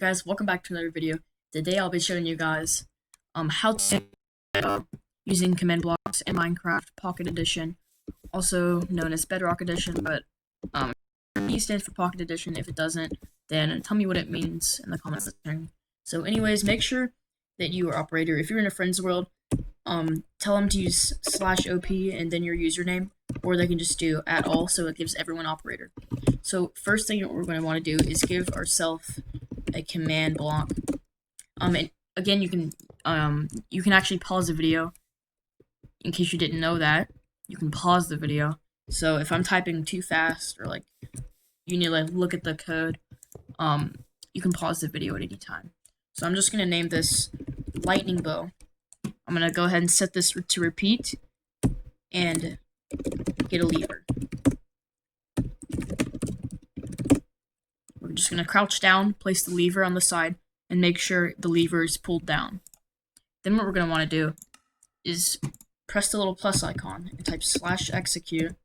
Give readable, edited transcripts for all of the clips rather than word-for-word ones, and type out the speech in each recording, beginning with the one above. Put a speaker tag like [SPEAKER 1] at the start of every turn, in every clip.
[SPEAKER 1] Guys, welcome back to another video. Today I'll be showing you guys how to using command blocks in Minecraft Pocket Edition, also known as Bedrock Edition, but E stands for Pocket Edition. If it doesn't, then tell me what it means in the comments section. So anyways, make sure that you are operator. If you're in a friend's world, tell them to use /op and then your username, or they can just do @all, so it gives everyone operator. So first thing what we're going to want to do is give ourselves a command block. And again, you can actually pause the video in case you didn't know that. You can pause the video. So if I'm typing too fast or like you need to like look at the code, you can pause the video at any time. So I'm just gonna name this lightning bow. I'm gonna go ahead and set this to repeat and get a lever. We're just gonna crouch down, place the lever on the side, and make sure the lever is pulled down. Then what we're gonna want to do is press the little plus icon and type /execute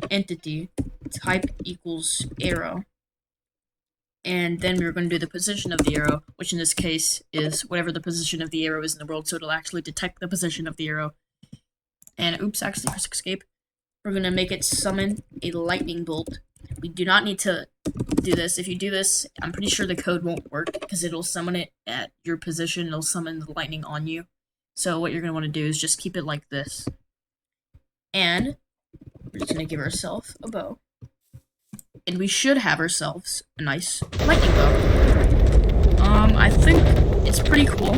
[SPEAKER 1] entity type equals arrow. And then we're going to do the position of the arrow, which in this case is whatever the position of the arrow is in the world, so it'll actually detect the position of the arrow. And oops, actually press escape. We're going to make it summon a lightning bolt. We do not need to do this. If you do this, I'm pretty sure the code won't work because it'll summon it at your position. It'll summon the lightning on you. So what you're going to want to do is just keep it like this. And we're just going to give ourselves a bow. And we should have ourselves a nice lightning bow. I think it's pretty cool.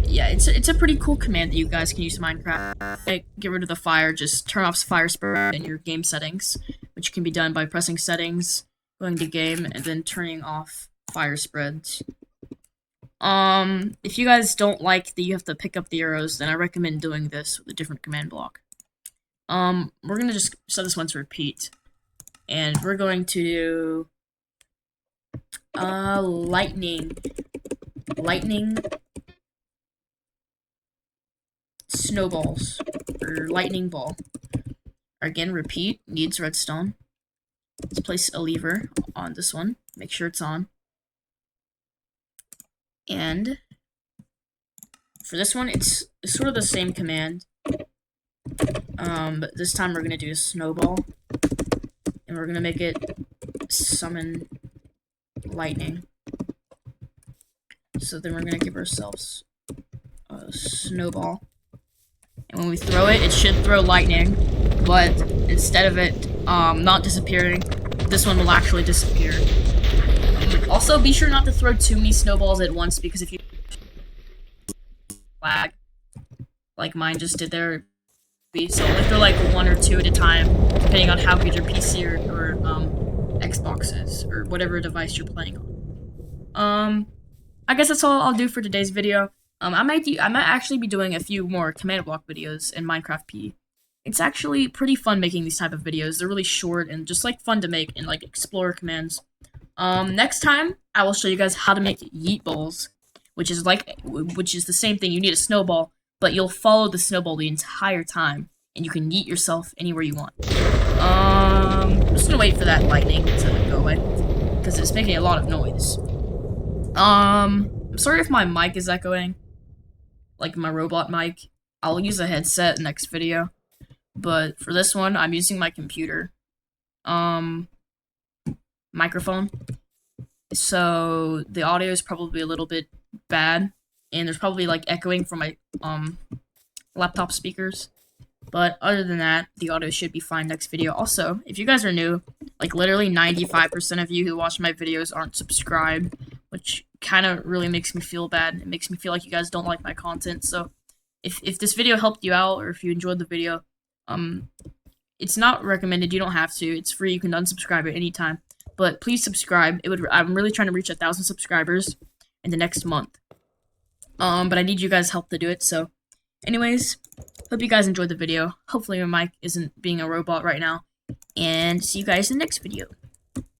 [SPEAKER 1] Yeah, it's a pretty cool command that you guys can use in Minecraft. Get rid of the fire, just turn off fire spread in your game settings, which can be done by pressing settings, going to game, and then turning off fire spreads. If you guys don't like that you have to pick up the arrows, then I recommend doing this with a different command block. We're gonna just set this one to repeat, and we're going to do lightning snowballs, or lightning ball. Again, repeat, needs redstone. Let's place a lever on this one, make sure it's on. And for this one, it's sort of the same command. But this time we're gonna do a snowball, and we're gonna make it summon lightning. So then we're gonna give ourselves a snowball, and when we throw it, it should throw lightning, but instead of it not disappearing, this one will actually disappear. Also, be sure not to throw too many snowballs at once, because if you lag, like mine just did there, so if they're like one or two at a time, depending on how good your PC or Xbox is, or whatever device you're playing on. I guess that's all I'll do for today's video. I might actually be doing a few more command block videos in Minecraft P. It's actually pretty fun making these type of videos. They're really short and just like fun to make and like explore commands. Next time I will show you guys how to make yeet balls, which is the same thing. You need a snowball, but you'll follow the snowball the entire time, and you can yeet yourself anywhere you want. I'm just gonna wait for that lightning to go away, because it's making a lot of noise. I'm sorry if my mic is echoing, like my robot mic. I'll use a headset next video, but for this one, I'm using my computer, microphone. So the audio is probably a little bit bad. And there's probably like echoing from my laptop speakers. But other than that, the audio should be fine next video. Also, if you guys are new, like literally 95% of you who watch my videos aren't subscribed, which kind of really makes me feel bad. It makes me feel like you guys don't like my content. So if this video helped you out, or if you enjoyed the video, it's not recommended. You don't have to. It's free. You can unsubscribe at any time. But please subscribe. I'm really trying to reach 1,000 subscribers in the next month. But I need you guys' help to do it, so anyways, hope you guys enjoyed the video. Hopefully my mic isn't being a robot right now, and see you guys in the next video.